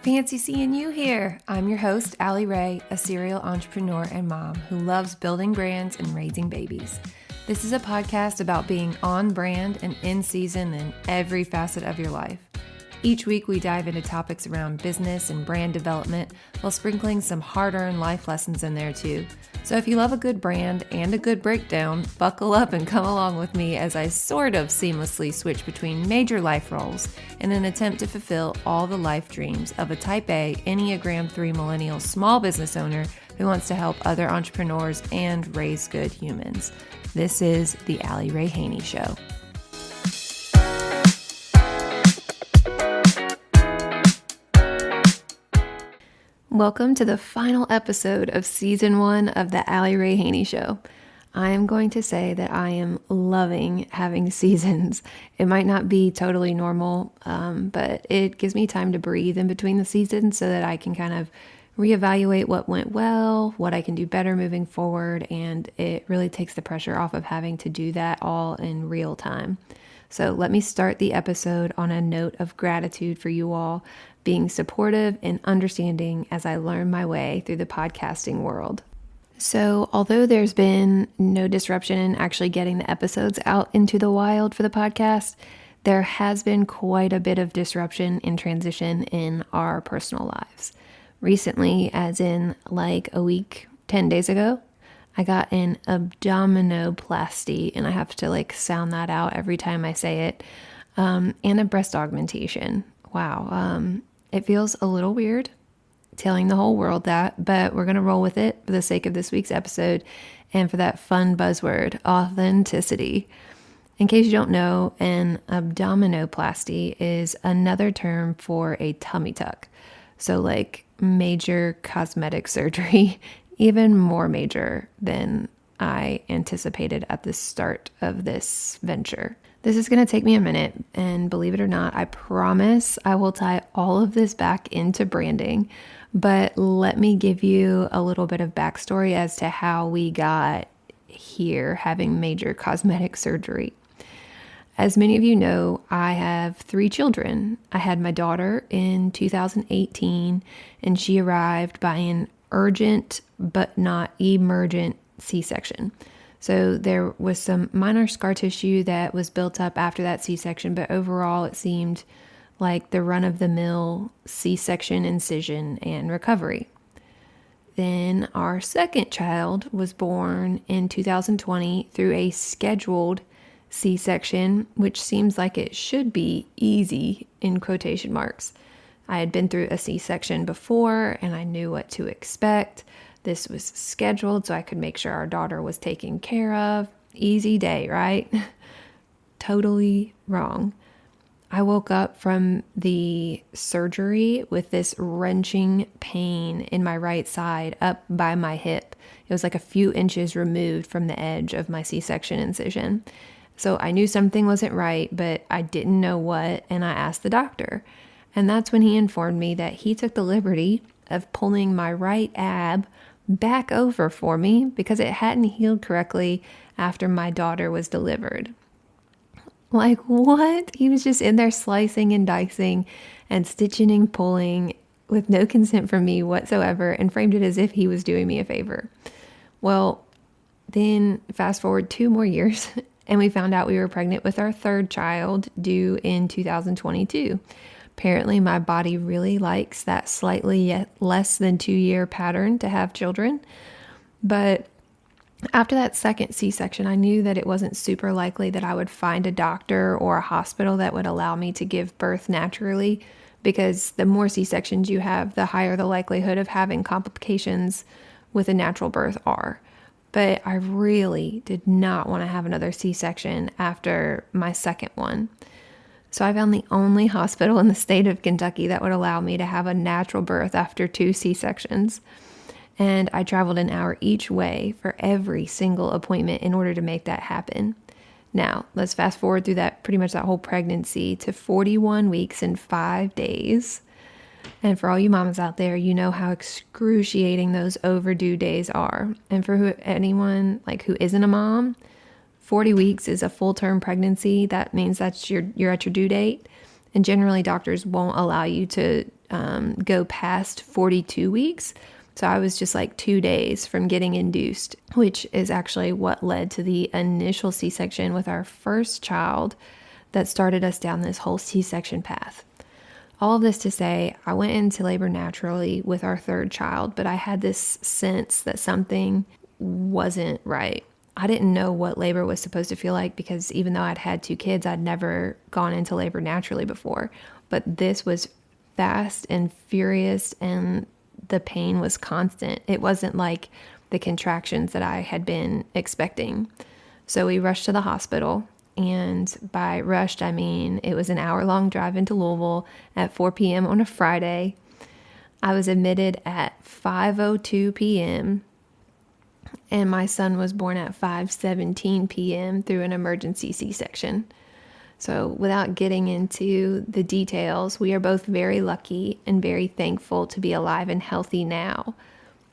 Fancy seeing you here. I'm your host, Allie Ray, a serial entrepreneur and mom who loves building brands and raising babies. This is a podcast about being on brand and in season in every facet of your life. Each week, we dive into topics around business and brand development while sprinkling some hard-earned life lessons in there too. So if you love a good brand and a good breakdown, buckle up and come along with me as I sort of seamlessly switch between major life roles in an attempt to fulfill all the life dreams of a Type A Enneagram 3 millennial small business owner who wants to help other entrepreneurs and raise good humans. This is the Allie Ray Haney Show. Welcome to the final episode of Season 1 of the Allie Ray Haney Show. I am going to say that I am loving having seasons. It might not be totally normal, but it gives me time to breathe in between the seasons so that I can kind of reevaluate what went well, what I can do better moving forward, and it really takes the pressure off of having to do that all in real time. So let me start the episode on a note of gratitude for you all being supportive and understanding as I learn my way through the podcasting world. So although there's been no disruption in actually getting the episodes out into the wild for the podcast, there has been quite a bit of disruption and transition in our personal lives. Recently, as in like a week, 10 days ago, I got an abdominoplasty, and I have to sound that out every time I say it, and a breast augmentation. Wow. It feels a little weird telling the whole world that, but we're going to roll with it for the sake of this week's episode and for that fun buzzword, authenticity. In case you don't know, an abdominoplasty is another term for a tummy tuck. So like major cosmetic surgery, even more major than I anticipated at the start of this venture. This is going to take me a minute, and believe it or not, I promise I will tie all of this back into branding, but let me give you a little bit of backstory as to how we got here having major cosmetic surgery. As many of you know, I have 3 children. I had my daughter in 2018, and she arrived by an urgent but not emergent C-section. So there was some minor scar tissue that was built up after that C-section, but overall it seemed like the run-of-the-mill C-section incision and recovery. Then our second child was born in 2020 through a scheduled C-section, which seems like it should be easy in quotation marks. I had been through a C-section before and I knew what to expect. This was scheduled so I could make sure our daughter was taken care of. Easy day, right? Totally wrong. I woke up from the surgery with this wrenching pain in my right side up by my hip. It was like a few inches removed from the edge of my C-section incision. So I knew something wasn't right, but I didn't know what, and I asked the doctor. And that's when he informed me that he took the liberty of pulling my right ab back over for me because it hadn't healed correctly after my daughter was delivered. Like, what? He was just in there slicing and dicing and stitching and pulling with no consent from me whatsoever and framed it as if he was doing me a favor. Well, then fast forward 2 more years and we found out we were pregnant with our 3rd child due in 2022. Apparently, my body really likes that slightly less than 2-year pattern to have children. But after that second C-section, I knew that it wasn't super likely that I would find a doctor or a hospital that would allow me to give birth naturally, because the more C-sections you have, the higher the likelihood of having complications with a natural birth are. But I really did not want to have another C-section after my second one. So I found the only hospital in the state of Kentucky that would allow me to have a natural birth after 2 C-sections. And I traveled an hour each way for every single appointment in order to make that happen. Now, let's fast forward through pretty much that whole pregnancy to 41 weeks and 5 days. And for all you mamas out there, you know how excruciating those overdue days are. And for anyone who isn't a mom, 40 weeks is a full-term pregnancy. That means you're at your due date. And generally, doctors won't allow you to go past 42 weeks. So I was just like 2 days from getting induced, which is actually what led to the initial C-section with our first child that started us down this whole C-section path. All of this to say, I went into labor naturally with our third child, but I had this sense that something wasn't right. I didn't know what labor was supposed to feel like because even though I'd had 2 kids, I'd never gone into labor naturally before. But this was fast and furious, and the pain was constant. It wasn't like the contractions that I had been expecting. So we rushed to the hospital, and by rushed, I mean it was an hour-long drive into Louisville at 4 p.m. on a Friday. I was admitted at 5:02 p.m., and my son was born at 5:17 p.m. through an emergency C-section. So without getting into the details, we are both very lucky and very thankful to be alive and healthy now.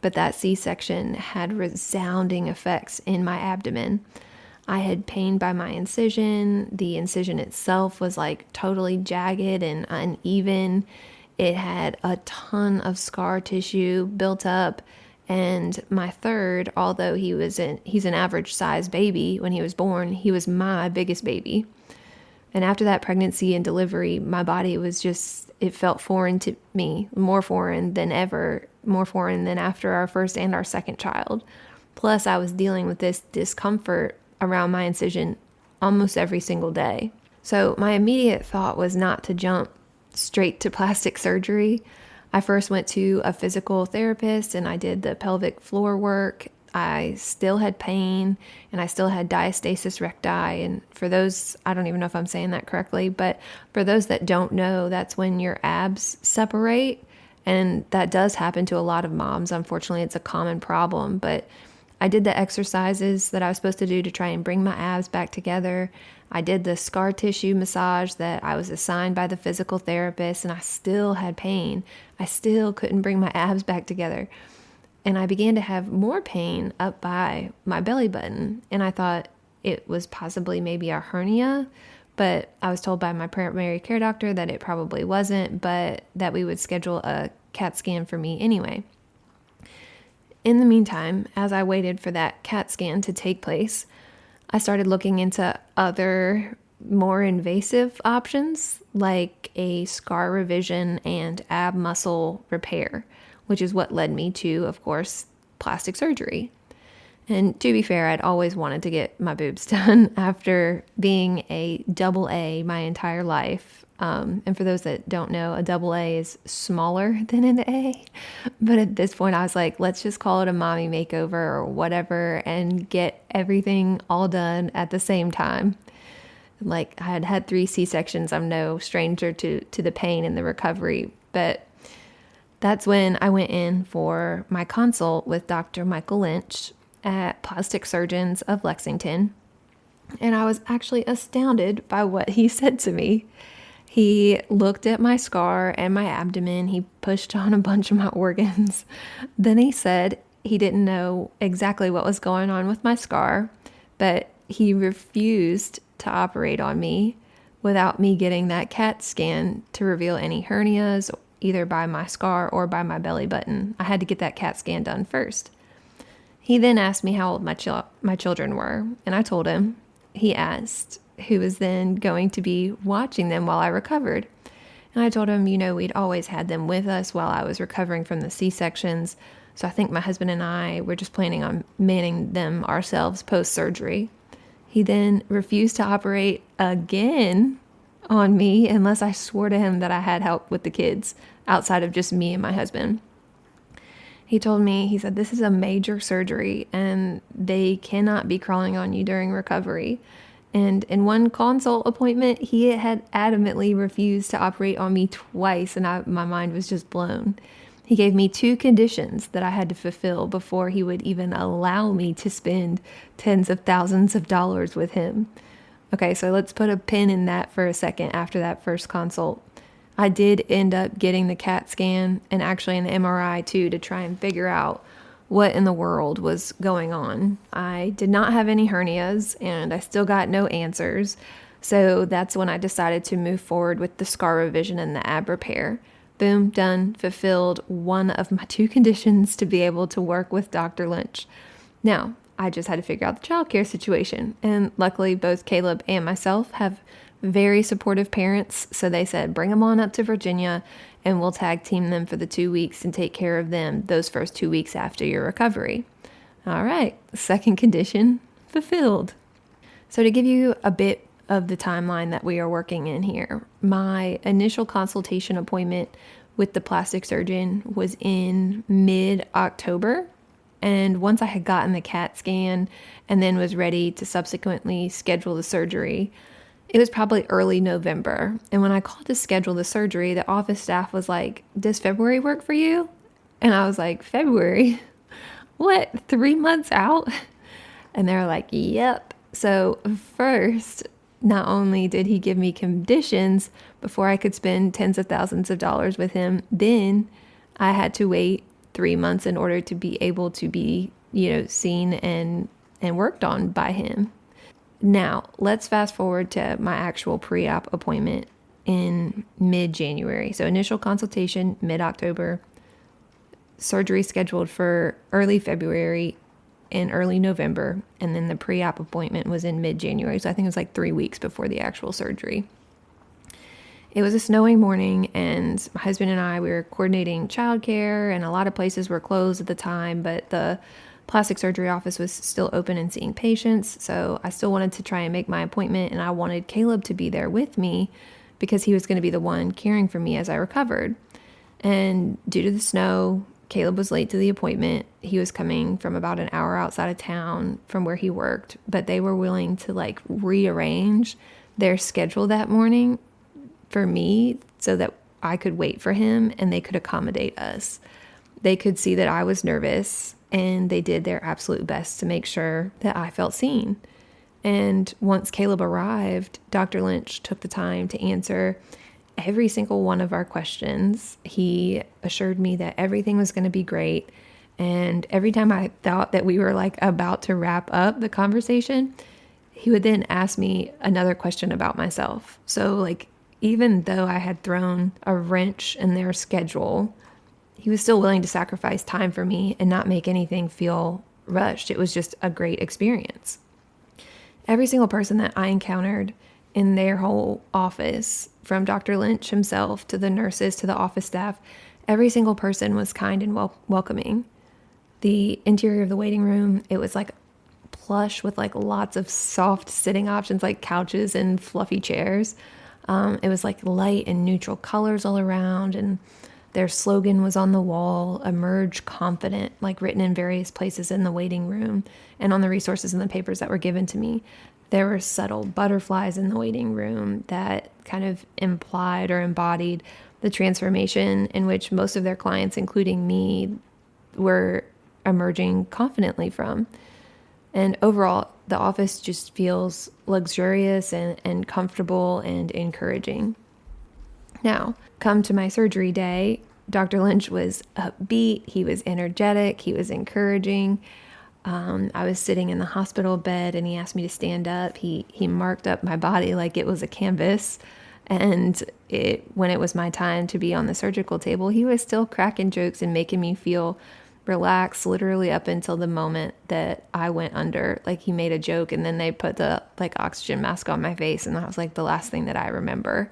But that C-section had resounding effects in my abdomen. I had pain by my incision. The incision itself was like totally jagged and uneven. It had a ton of scar tissue built up. And my third, although he's an average size baby when he was born, he was my biggest baby. And after that pregnancy and delivery, my body was just, it felt foreign to me, more foreign than ever, more foreign than after our first and our second child. Plus, I was dealing with this discomfort around my incision almost every single day. So my immediate thought was not to jump straight to plastic surgery. I first went to a physical therapist and I did the pelvic floor work. I still had pain and I still had diastasis recti. And for those, I don't even know if I'm saying that correctly, but for those that don't know, that's when your abs separate. And that does happen to a lot of moms. Unfortunately, it's a common problem, but I did the exercises that I was supposed to do to try and bring my abs back together. I did the scar tissue massage that I was assigned by the physical therapist, and I still had pain. I still couldn't bring my abs back together. And I began to have more pain up by my belly button. And I thought it was possibly maybe a hernia, but I was told by my primary care doctor that it probably wasn't, but that we would schedule a CAT scan for me anyway. In the meantime, as I waited for that CAT scan to take place, I started looking into other more invasive options like a scar revision and ab muscle repair, which is what led me to, of course, plastic surgery. And to be fair, I'd always wanted to get my boobs done after being a double A my entire life. And for those that don't know, a double A is smaller than an A. But at this point, I was like, let's just call it a mommy makeover or whatever and get everything all done at the same time. Like, I had had 3 C-sections. I'm no stranger to the pain and the recovery. But that's when I went in for my consult with Dr. Michael Lynch at Plastic Surgeons of Lexington. And I was actually astounded by what he said to me. He looked at my scar and my abdomen. He pushed on a bunch of my organs. Then he said he didn't know exactly what was going on with my scar, but he refused to operate on me without me getting that CAT scan to reveal any hernias, either by my scar or by my belly button. I had to get that CAT scan done first. He then asked me how old my children were, and I told him. He asked who was then going to be watching them while I recovered. And I told him, we'd always had them with us while I was recovering from the C-sections. So I think my husband and I were just planning on manning them ourselves post-surgery. He then refused to operate again on me unless I swore to him that I had help with the kids outside of just me and my husband. He told me, he said, this is a major surgery and they cannot be crawling on you during recovery. And in one consult appointment, he had adamantly refused to operate on me twice, and my mind was just blown. He gave me 2 conditions that I had to fulfill before he would even allow me to spend tens of thousands of dollars with him. Okay, so let's put a pin in that for a second after that first consult. I did end up getting the CAT scan and actually an MRI too to try and figure out what in the world was going on. I did not have any hernias and I still got no answers. So that's when I decided to move forward with the scar revision and the ab repair, Boom, done, fulfilled one of my two conditions to be able to work with Dr. Lynch. Now, I just had to figure out the childcare situation. And luckily, both Caleb and myself have very supportive parents. So they said, bring them on up to Virginia and we'll tag team them for the 2 weeks and take care of them those first 2 weeks after your recovery. All right, second condition fulfilled. So to give you a bit of the timeline that we are working in here, my initial consultation appointment with the plastic surgeon was in mid-October. And once I had gotten the CAT scan and then was ready to subsequently schedule the surgery, it was probably early November. And when I called to schedule the surgery, the office staff was like, does February work for you? And I was like, February? What, 3 months out? And they were like, yep. So first, not only did he give me conditions before I could spend tens of thousands of dollars with him, then I had to wait 3 months in order to be able to be, seen and worked on by him. Now, let's fast forward to my actual pre-op appointment in mid-January. So initial consultation, mid-October, surgery scheduled for early February and early November, and then the pre-op appointment was in mid-January. So I think it was like 3 weeks before the actual surgery. It was a snowing morning, and my husband and I, we were coordinating childcare, and a lot of places were closed at the time, but the plastic surgery office was still open and seeing patients. So I still wanted to try and make my appointment, and I wanted Caleb to be there with me because he was going to be the one caring for me as I recovered. And due to the snow, Caleb was late to the appointment. He was coming from about an hour outside of town from where he worked, but they were willing to rearrange their schedule that morning for me so that I could wait for him and they could accommodate us. They could see that I was nervous and they did their absolute best to make sure that I felt seen. And once Caleb arrived, Dr. Lynch took the time to answer every single one of our questions. He assured me that everything was going to be great. And every time I thought that we were about to wrap up the conversation, he would then ask me another question about myself. So even though I had thrown a wrench in their schedule, he was still willing to sacrifice time for me and not make anything feel rushed. It was just a great experience. Every single person that I encountered in their whole office, from Dr. Lynch himself to the nurses to the office staff, every single person was kind and welcoming. The interior of the waiting room, it was plush with lots of soft sitting options like couches and fluffy chairs. It was light and neutral colors all around, and their slogan was on the wall, "Emerge Confident," written in various places in the waiting room and on the resources and the papers that were given to me. There were subtle butterflies in the waiting room that kind of implied or embodied the transformation in which most of their clients, including me, were emerging confidently from. And overall, the office just feels luxurious and comfortable and encouraging. Now, come to my surgery day, Dr. Lynch was upbeat, he was energetic, he was encouraging. I was sitting in the hospital bed and he asked me to stand up. He marked up my body like it was a canvas. And when it was my time to be on the surgical table, he was still cracking jokes and making me feel relaxed, literally up until the moment that I went under. He made a joke and then they put the oxygen mask on my face, and that was the last thing that I remember.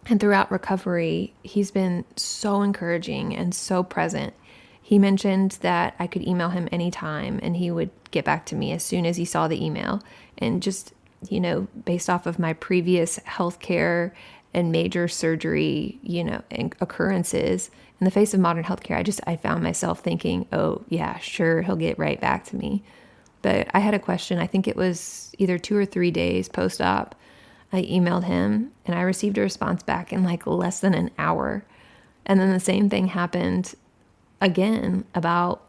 And throughout recovery, he's been so encouraging and so present. He mentioned that I could email him anytime and he would get back to me as soon as he saw the email. And just, based off of my previous healthcare and major surgery, and occurrences in the face of modern healthcare, I found myself thinking, oh yeah, sure, he'll get right back to me. But I had a question. I think it was either 2 or 3 days post-op. I emailed him and I received a response back in less than an hour. And then the same thing happened again about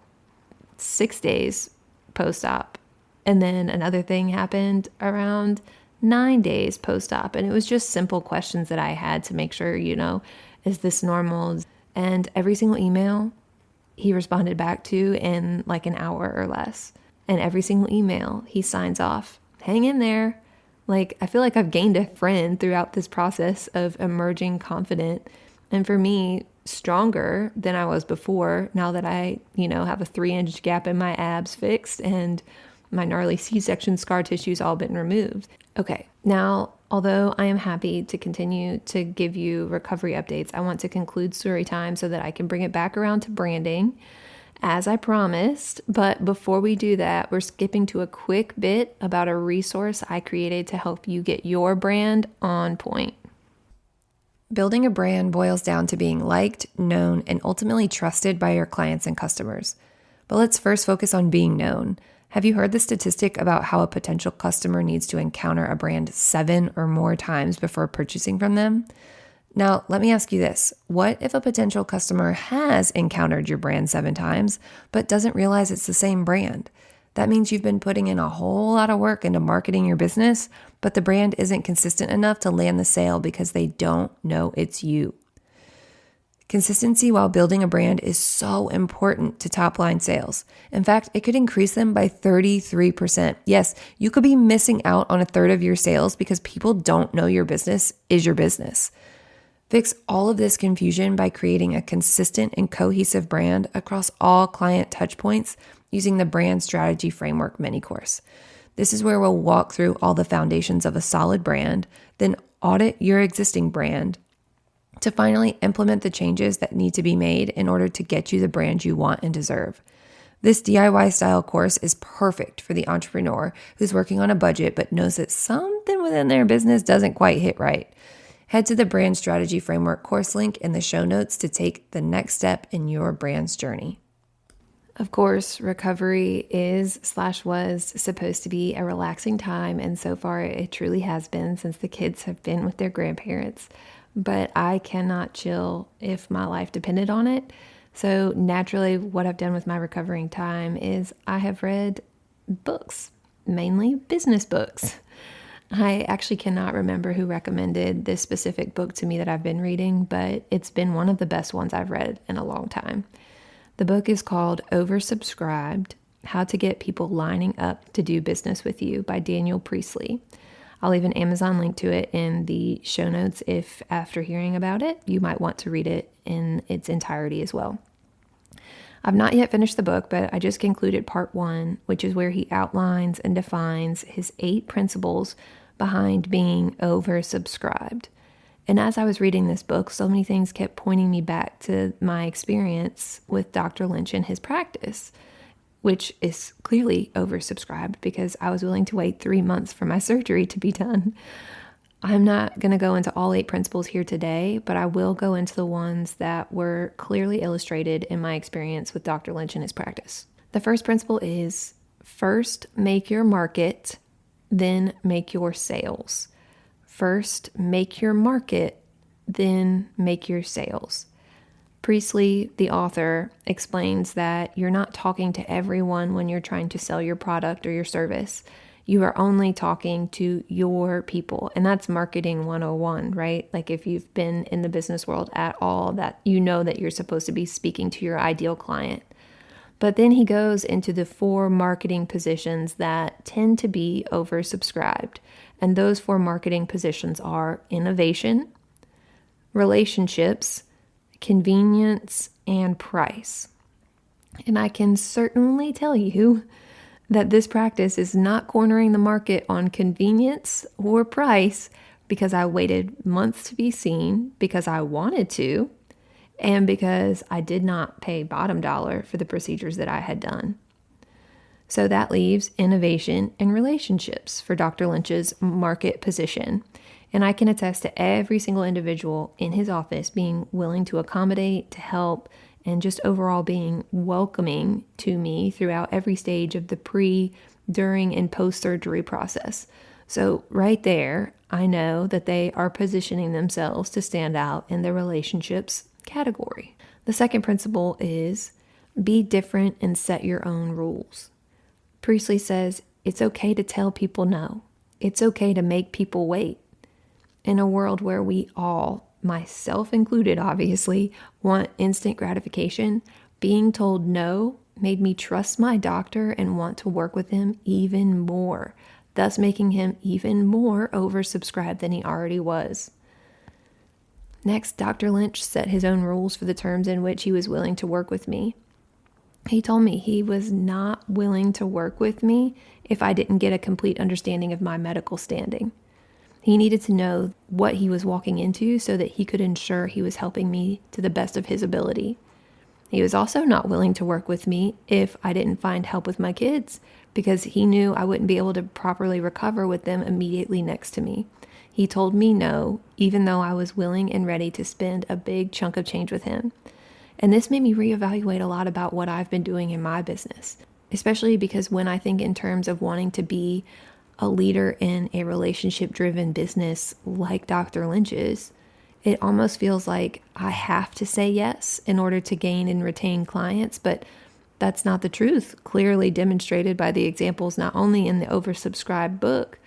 6 days post-op. And then another thing happened around 9 days post-op. And it was just simple questions that I had to make sure, is this normal? And every single email he responded back to in an hour or less. And every single email he signs off, hang in there. I feel like I've gained a friend throughout this process of emerging confident. And for me, stronger than I was before now that I, have a 3-inch gap in my abs fixed and my gnarly C-section scar tissue's all been removed. Okay, now, although I am happy to continue to give you recovery updates, I want to conclude story time so that I can bring it back around to branding, as I promised. But before we do that, we're skipping to a quick bit about a resource I created to help you get your brand on point. Building a brand boils down to being liked, known, and ultimately trusted by your clients and customers. But let's first focus on being known. Have you heard the statistic about how a potential customer needs to encounter a brand 7 or more times before purchasing from them? Now, let me ask you this. What if a potential customer has encountered your brand 7 times, but doesn't realize it's the same brand? That means you've been putting in a whole lot of work into marketing your business, but the brand isn't consistent enough to land the sale because they don't know it's you. Consistency while building a brand is so important to top-line sales. In fact, it could increase them by 33%. Yes, you could be missing out on a third of your sales because people don't know your business is your business. Fix all of this confusion by creating a consistent and cohesive brand across all client touchpoints using the Brand Strategy Framework mini course. This is where we'll walk through all the foundations of a solid brand, then audit your existing brand to finally implement the changes that need to be made in order to get you the brand you want and deserve. This DIY style course is perfect for the entrepreneur who's working on a budget but knows that something within their business doesn't quite hit right. Head to the Brand Strategy Framework course link in the show notes to take the next step in your brand's journey. Of course, recovery was supposed to be a relaxing time, and so far it truly has been since the kids have been with their grandparents. But I cannot chill if my life depended on it. So naturally, what I've done with my recovering time is I have read books, mainly business books. I actually cannot remember who recommended this specific book to me that I've been reading, but it's been one of the best ones I've read in a long time. The book is called Oversubscribed: How to Get People Lining Up to Do Business with You by Daniel Priestley. I'll leave an Amazon link to it in the show notes if after hearing about it, you might want to read it in its entirety as well. I've not yet finished the book, but I just concluded part 1, which is where he outlines and defines his 8 principles behind being oversubscribed. And as I was reading this book, so many things kept pointing me back to my experience with Dr. Lynch and his practice, which is clearly oversubscribed because I was willing to wait 3 months for my surgery to be done. I'm not going to go into all 8 principles here today, but I will go into the ones that were clearly illustrated in my experience with Dr. Lynch and his practice. The first principle is first make your market, then make your sales. First make your market, then make your sales. Priestley, the author, explains that you're not talking to everyone when you're trying to sell your product or your service. You are only talking to your people. And that's marketing 101, right? Like if you've been in the business world at all, that you know that you're supposed to be speaking to your ideal client. But then he goes into the 4 marketing positions that tend to be oversubscribed. And those 4 marketing positions are innovation, relationships, convenience, and price. And I can certainly tell you that this practice is not cornering the market on convenience or price because I waited months to be seen, because I wanted to, and because I did not pay bottom dollar for the procedures that I had done. So that leaves innovation and relationships for Dr. Lynch's market position. And I can attest to every single individual in his office being willing to accommodate, to help, and just overall being welcoming to me throughout every stage of the pre, during, and post-surgery process. So right there, I know that they are positioning themselves to stand out in the relationships category. The second principle is be different and set your own rules. Priestley says it's okay to tell people no. It's okay to make people wait. In a world where we all, myself included obviously, want instant gratification, being told no made me trust my doctor and want to work with him even more, thus making him even more oversubscribed than he already was. Next, Dr. Lynch set his own rules for the terms in which he was willing to work with me. He told me he was not willing to work with me if I didn't get a complete understanding of my medical standing. He needed to know what he was walking into so that he could ensure he was helping me to the best of his ability. He was also not willing to work with me if I didn't find help with my kids, because he knew I wouldn't be able to properly recover with them immediately next to me. He told me no, even though I was willing and ready to spend a big chunk of change with him. And this made me reevaluate a lot about what I've been doing in my business, especially because when I think in terms of wanting to be a leader in a relationship-driven business like Dr. Lynch's, it almost feels like I have to say yes in order to gain and retain clients, but that's not the truth, clearly demonstrated by the examples not only in the oversubscribed book,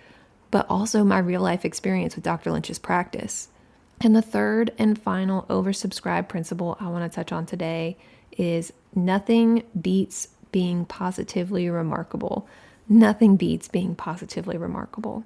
but also my real-life experience with Dr. Lynch's practice. And the third and final oversubscribed principle I want to touch on today is nothing beats being positively remarkable. Nothing beats being positively remarkable.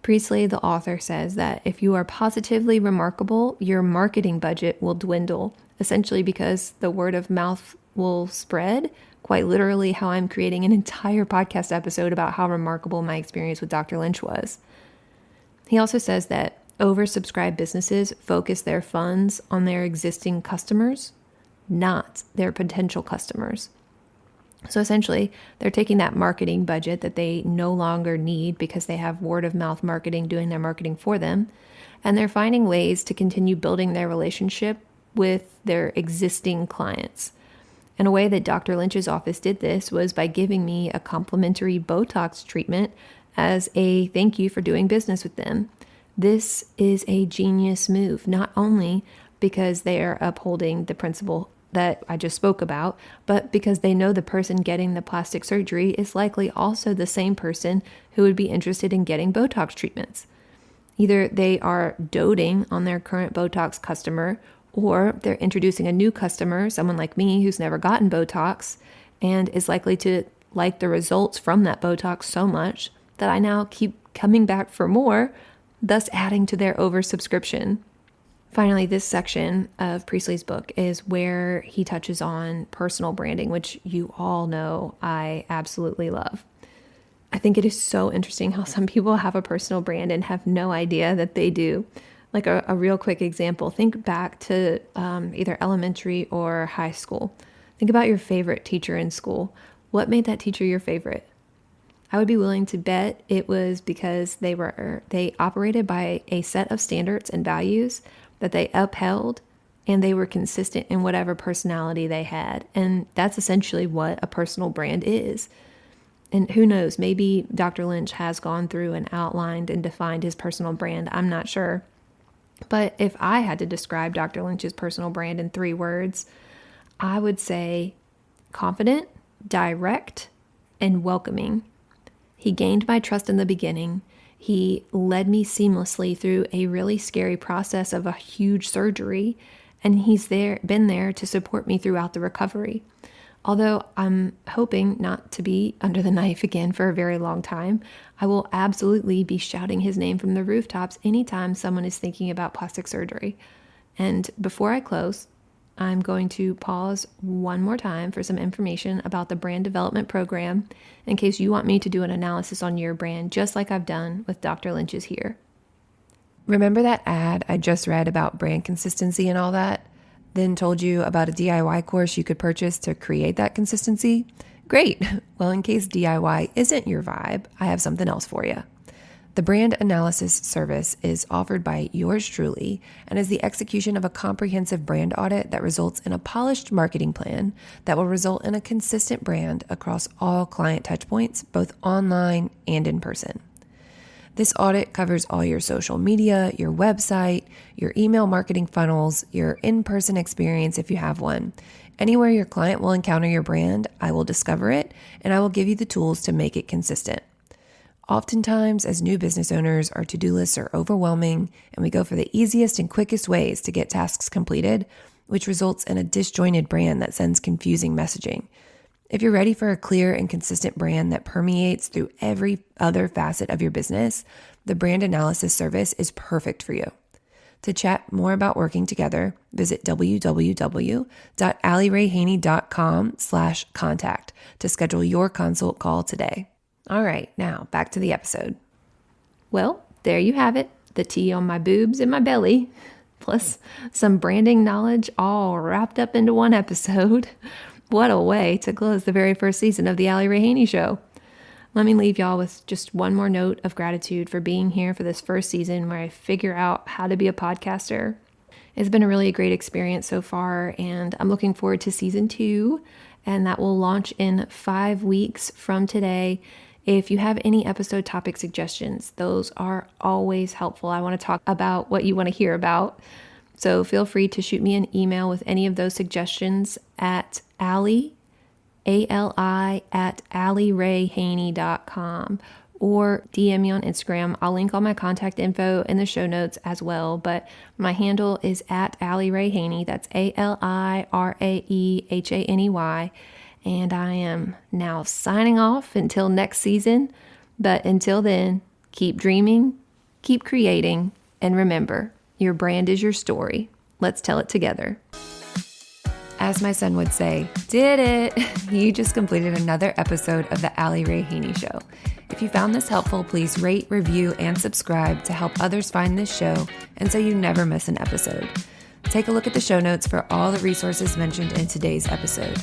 Priestley, the author, says that if you are positively remarkable, your marketing budget will dwindle, essentially because the word of mouth will spread, quite literally how I'm creating an entire podcast episode about how remarkable my experience with Dr. Lynch was. He also says that oversubscribed businesses focus their funds on their existing customers, not their potential customers. So essentially, they're taking that marketing budget that they no longer need because they have word of mouth marketing doing their marketing for them, and they're finding ways to continue building their relationship with their existing clients. And a way that Dr. Lynch's office did this was by giving me a complimentary Botox treatment as a thank you for doing business with them. This is a genius move, not only because they are upholding the principle that I just spoke about, but because they know the person getting the plastic surgery is likely also the same person who would be interested in getting Botox treatments. Either they are doting on their current Botox customer, or they're introducing a new customer, someone like me who's never gotten Botox and is likely to like the results from that Botox so much that I now keep coming back for more, thus adding to their oversubscription. Finally, this section of Priestley's book is where he touches on personal branding, which you all know I absolutely love. I think it is so interesting how some people have a personal brand and have no idea that they do. Like a real quick example, think back to either elementary or high school. Think about your favorite teacher in school. What made that teacher your favorite? I would be willing to bet it was because they operated by a set of standards and values that they upheld, and they were consistent in whatever personality they had. And that's essentially what a personal brand is. And who knows, maybe Dr. Lynch has gone through and outlined and defined his personal brand. I'm not sure. But if I had to describe Dr. Lynch's personal brand in 3 words, I would say confident, direct, and welcoming. He gained my trust in the beginning. He led me seamlessly through a really scary process of a huge surgery, and he's been there to support me throughout the recovery. Although I'm hoping not to be under the knife again for a very long time, I will absolutely be shouting his name from the rooftops anytime someone is thinking about plastic surgery. And before I close, I'm going to pause one more time for some information about the brand development program in case you want me to do an analysis on your brand, just like I've done with Dr. Lynch's here. Remember that ad I just read about brand consistency and all that? Then told you about a DIY course you could purchase to create that consistency? Great. Well, in case DIY isn't your vibe, I have something else for you. The brand analysis service is offered by yours truly and is the execution of a comprehensive brand audit that results in a polished marketing plan that will result in a consistent brand across all client touchpoints, both online and in person. This audit covers all your social media, your website, your email marketing funnels, your in-person experience if you have one. Anywhere your client will encounter your brand, I will discover it and I will give you the tools to make it consistent. Oftentimes, as new business owners, our to-do lists are overwhelming and we go for the easiest and quickest ways to get tasks completed, which results in a disjointed brand that sends confusing messaging. If you're ready for a clear and consistent brand that permeates through every other facet of your business, the brand analysis service is perfect for you. To chat more about working together, visit www.allierayhaney.com/contact to schedule your consult call today. All right, now back to the episode. Well, there you have it, the tea on my boobs and my belly, plus some branding knowledge all wrapped up into one episode. What a way to close the very first season of the Allie Ray Haney Show. Let me leave y'all with just one more note of gratitude for being here for this first season where I figure out how to be a podcaster. It's been a really great experience so far, and I'm looking forward to season 2, and that will launch in 5 weeks from today. If you have any episode topic suggestions, those are always helpful. I want to talk about what you want to hear about. So feel free to shoot me an email with any of those suggestions at Allie, ALI at allierayhaney.com, or DM me on Instagram. I'll link all my contact info in the show notes as well, but my handle is at Allie Ray Haney. That's ALIRAEHANEY. And I am now signing off until next season. But until then, keep dreaming, keep creating, and remember, your brand is your story. Let's tell it together. As my son would say, did it! You just completed another episode of the Allie Ray Haney Show. If you found this helpful, please rate, review, and subscribe to help others find this show and so you never miss an episode. Take a look at the show notes for all the resources mentioned in today's episode.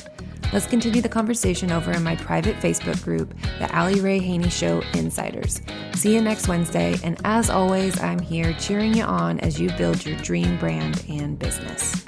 Let's continue the conversation over in my private Facebook group, the Allie Ray Haney Show Insiders. See you next Wednesday, and as always, I'm here cheering you on as you build your dream brand and business.